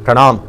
प्रणाम।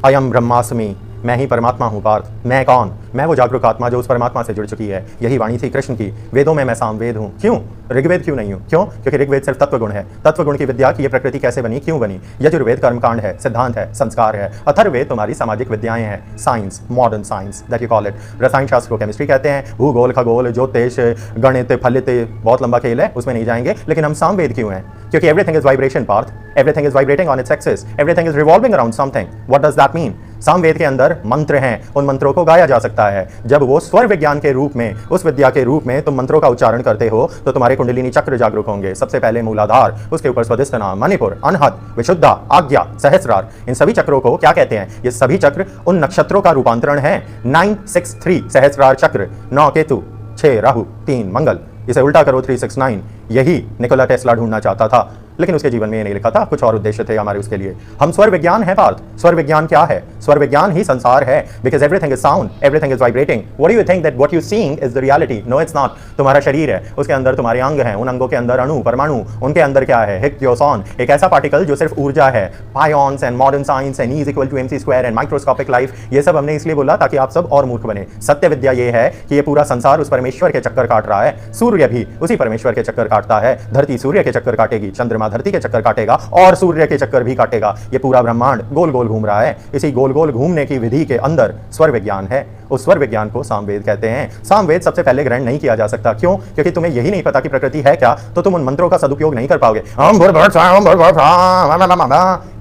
अयम ब्रह्मास्मि, मैं ही परमात्मा हूँ पार्थ। मैं कौन? मैं वो जागरूक आत्मा जो उस परमात्मा से जुड़ चुकी है। यही वाणी थी कृष्ण की। वेदों में मैं सामवेद हूँ। क्यों? ऋग्वेद क्यों नहीं हूँ? क्यों? क्योंकि ऋग्वेद सिर्फ तत्व गुण है। तत्व गुण की विद्या की ये प्रकृति कैसे बनी, क्यों बनी। यजुर्वेद कर्मकांड है, सिद्धांत है, संस्कार है। अथर्ववेद तुम्हारी सामाजिक विद्याएं हैं, science, modern science that you call it. रसायन शास्त्र को केमिस्ट्री कहते हैं। भूगोल, खगोल, ज्योतिष, गणित, फलित, बहुत लंबा खेल है, उसमें नहीं जाएंगे। लेकिन हम सामवेद क्यों हैं? क्योंकि everything is vibration Partha. Everything is vibrating on its axis. Everything is revolving around something. What does that mean? Samaveda के अंदर मंत्र हैं, उन मंत्रों को गाया जा सकता है। जब वो स्वर विज्ञान के रूप में, उस विद्या के रूप में तुम मंत्रों का उच्चारण करते हो तो तुम्हारे कुंडलिनी चक्र जागरूक होंगे। सबसे पहले मूलाधार, उसके ऊपर स्वधिष्ठना, मणिपुर, अनहद, विशुद्धा, आज्ञा, सहस्रार। इन सभी चक्रों को क्या कहते हैं? ये सभी चक्र उन नक्षत्रों का रूपांतरण है। 963 सहस्रार चक्र, 9 केतु, 6 राहु, 3 मंगल। इसे उल्टा करो 369। यही निकोला टेस्ला ढूंढना चाहता था, लेकिन उसके जीवन में ये नहीं लिखा था। कुछ और उद्देश्य थे हमारे उसके लिए। हम स्वर विज्ञान है पार्थ। स्वर विज्ञान क्या है? स्वर विज्ञान ही संसार है। Because everything is sound, everything is vibrating. What do you think that what you seeing is the reality? No it's not. तुम्हारा शरीर है, उसके अंदर तुम्हारे अंग हैं, उन अंगों के अंदर अणु, परमाणु, उनके अंदर क्या है? हिग्योसॉन, एक ऐसा पार्टिकल जो सिर्फ ऊर्जा है। Pions and modern science and E is equal to mc square and microscopic life, ये सब हमने इसलिए बोला ताकि आप सब और मूर्ख बने। सत्य विद्या ये है कि ये पूरा संसार उस परमेश्वर के चक्कर काट रहा है। सूर्य भी उसी परमेश्वर के चक्कर काटता है। धरती सूर्य के चक्कर काटेगी, चंद्रमा धरती के चक्कर काटेगा और सूर्य के चक्कर भी काटेगा। ये पूरा ब्रह्मांड गोल गोल घूम रहा है। इसी गोल गोल घूमने की विधि के अंदर स्वर विज्ञान है। उस स्वर विज्ञान को सामवेद कहते हैं। सामवेद सबसे पहले ग्रहण नहीं किया जा सकता। क्यों? क्योंकि तुम्हें यही नहीं पता कि प्रकृति है क्या, तो तुम उन मंत्रों का सदुपयोग नहीं कर पाओगे।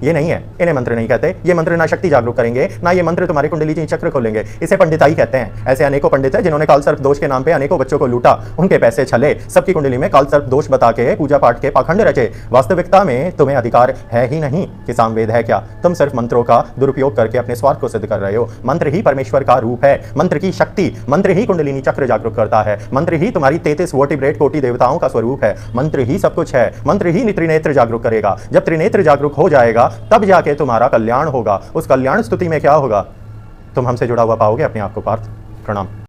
ये नहीं है, इन्हें मंत्र नहीं कहते। ये मंत्र ना शक्ति जागरूक करेंगे, ना ये मंत्र तुम्हारी कुंडली चक्र खोलेंगे। इसे पंडिताई कहते हैं। ऐसे अनेकों पंडित हैं जिन्होंने कालसर्प दोष के नाम पे अनेकों बच्चों को लूटा, उनके पैसे छले, सबकी कुंडली में कालसर्प दोष बता के पूजा पाठ के पाखंड रचे। वास्तविकता में तुम्हें अधिकार है ही नहीं कि सामवेद है क्या। तुम सिर्फ मंत्रों का दुरुपयोग करके अपने स्वार्थ को सिद्ध कर रहे हो। मंत्र ही परमेश्वर का रूप है, मंत्र की शक्ति, मंत्र ही कुंडलिनी चक्र जागरूक करता है। मंत्र ही तुम्हारी 33 वर्टिब्रेट कोटि देवताओं का स्वरूप है। मंत्र ही सब कुछ है। मंत्र ही त्रिनेत्र जागरूक करेगा। जब त्रिनेत्र जागरूक हो जाएगा तब जाके तुम्हारा कल्याण होगा। उस कल्याण स्तुति में क्या होगा? तुम हमसे जुड़ा हुआ पाओगे अपने आप को पार्थ। प्रणाम।